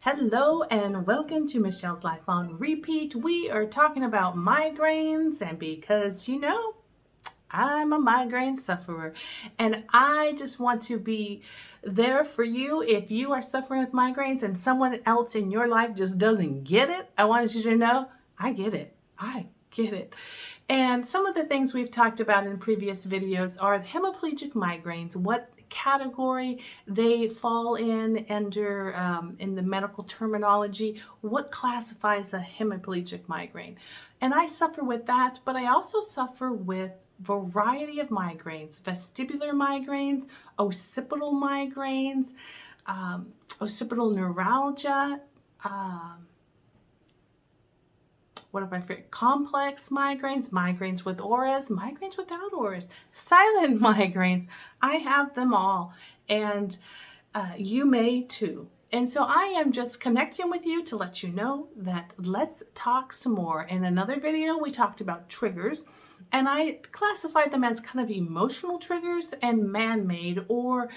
Hello and welcome to Michelle's Life on Repeat. We are talking about migraines, and because I'm a migraine sufferer, and I just want to be there for you if you are suffering with migraines and someone else in your life just doesn't get it. I wanted you to know I get it. I get it. And some of the things we've talked about in previous videos are the hemiplegic migraines, what category they fall in under in the medical terminology, what classifies a hemiplegic migraine. And I suffer with that, but I also suffer with variety of migraines, vestibular migraines, occipital migraines, occipital neuralgia, what have I forget? Complex migraines, migraines with auras, migraines without auras, silent migraines. I have them all, and you may too. And so I am just connecting with you to let you know that let's talk some more. In another video, we talked about triggers, and I classified them as kind of emotional triggers and man-made or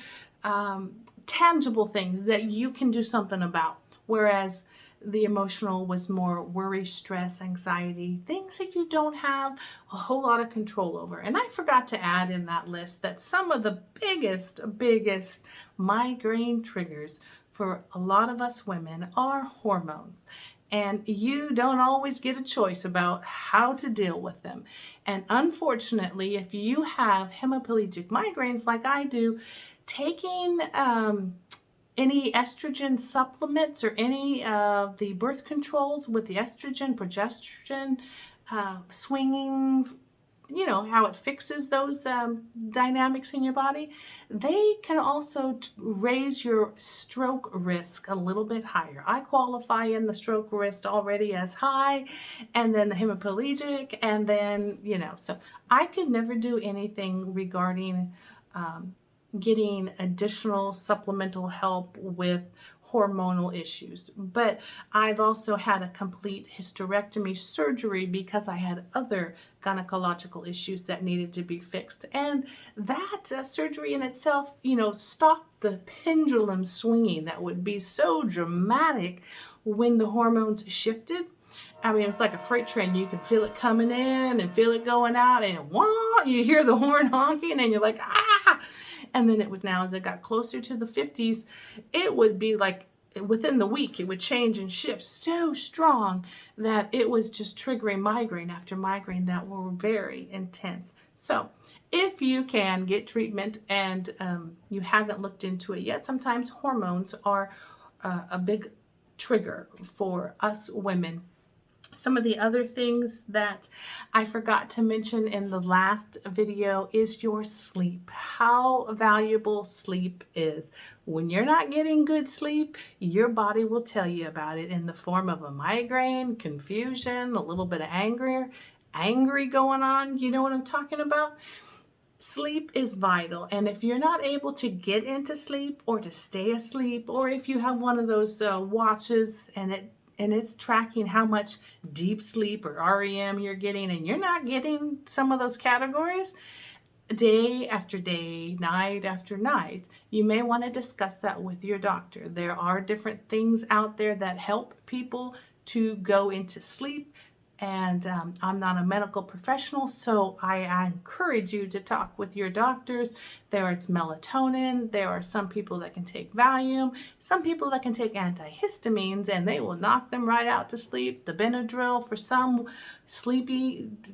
tangible things that you can do something about. Whereas the emotional was more worry, stress, anxiety, things that you don't have a whole lot of control over. And I forgot to add in that list that some of the biggest migraine triggers for a lot of us women are hormones. And you don't always get a choice about how to deal with them. And unfortunately, if you have hemiplegic migraines like I do, taking any estrogen supplements or any of the birth controls with the estrogen, progesterone swinging, you know, how it fixes those dynamics in your body, they can also raise your stroke risk a little bit higher. I qualify in the stroke risk already as high, and then the hemiplegic, and then, so I could never do anything regarding getting additional supplemental help with hormonal issues. But I've also had a complete hysterectomy surgery because I had other gynecological issues that needed to be fixed. And that surgery in itself, stopped the pendulum swinging that would be so dramatic when the hormones shifted. I mean, it was like a freight train. You could feel it coming in and feel it going out, and wah, you hear the horn honking, and you're like, ah! And then it was, now as it got closer to the 50s, it would be like within the week, it would change and shift so strong that it was just triggering migraine after migraine that were very intense. So if you can get treatment and you haven't looked into it yet, sometimes hormones are a big trigger for us women. Some of the other things that I forgot to mention in the last video is your sleep. How valuable sleep is. When you're not getting good sleep, your body will tell you about it in the form of a migraine, confusion, a little bit of angry going on. You know what I'm talking about? Sleep is vital, and if you're not able to get into sleep or to stay asleep, or if you have one of those watches and it's tracking how much deep sleep or REM you're getting, and you're not getting some of those categories day after day, night after night, you may want to discuss that with your doctor. There are different things out there that help people to go into sleep. And I'm not a medical professional, so I encourage you to talk with your doctors. There is melatonin. There are some people that can take Valium, some people that can take antihistamines, and they will knock them right out to sleep. The Benadryl for some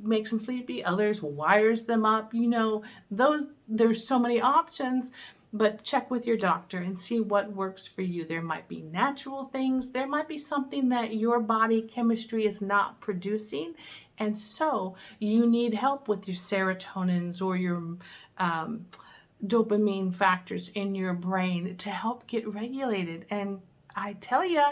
makes them sleepy. Others wires them up. There's so many options. But check with your doctor and see what works for you. There might be natural things. There might be something that your body chemistry is not producing. And so you need help with your serotonins or your dopamine factors in your brain to help get regulated. And I tell you,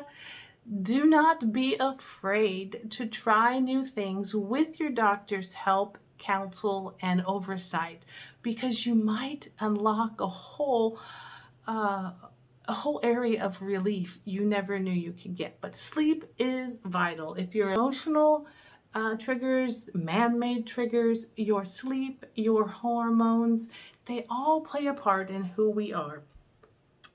do not be afraid to try new things with your doctor's help, counsel, and oversight, because you might unlock a whole area of relief you never knew you could get. But sleep is vital. If your emotional triggers, man-made triggers, your sleep, your hormones, they all play a part in who we are.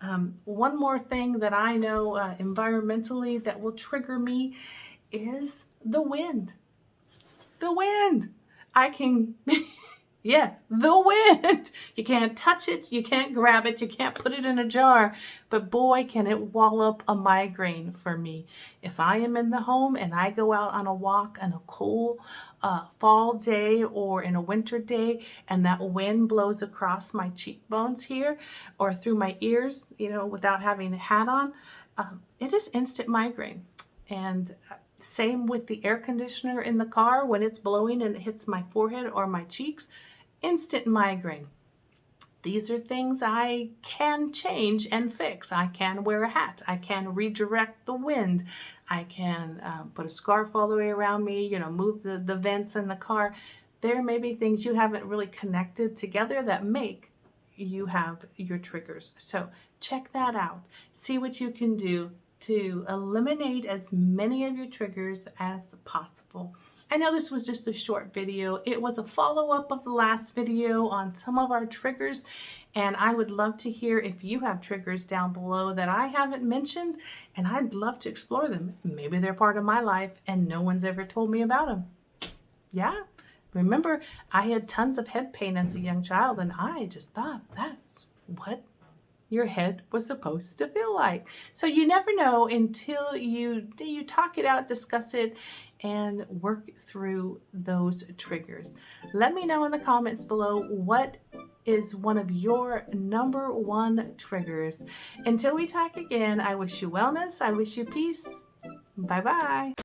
One more thing that I know environmentally that will trigger me is the wind. The wind. I can, yeah, the wind. You can't touch it, you can't grab it, you can't put it in a jar, but boy, can it wallop a migraine for me. If I am in the home and I go out on a walk on a cool fall day or in a winter day, and that wind blows across my cheekbones here or through my ears, you know, without having a hat on, it is instant migraine. And same with the air conditioner in the car when it's blowing and it hits my forehead or my cheeks, instant migraine. These are things I can change and fix. I can wear a hat. I can redirect the wind. I can put a scarf all the way around me, you know, move the vents in the car. There may be things you haven't really connected together that make you have your triggers. So check that out. See what you can do to eliminate as many of your triggers as possible. I know this was just a short video. It was a follow-up of the last video on some of our triggers, and I would love to hear if you have triggers down below that I haven't mentioned, and I'd love to explore them. Maybe they're part of my life and no one's ever told me about them. Yeah. Remember, I had tons of head pain as a young child, and I just thought that's what your head was supposed to feel like. So you never know until you talk it out, discuss it, and work through those triggers. Let me know in the comments below what is one of your number one triggers. Until we talk again, I wish you wellness. I wish you peace. Bye-bye.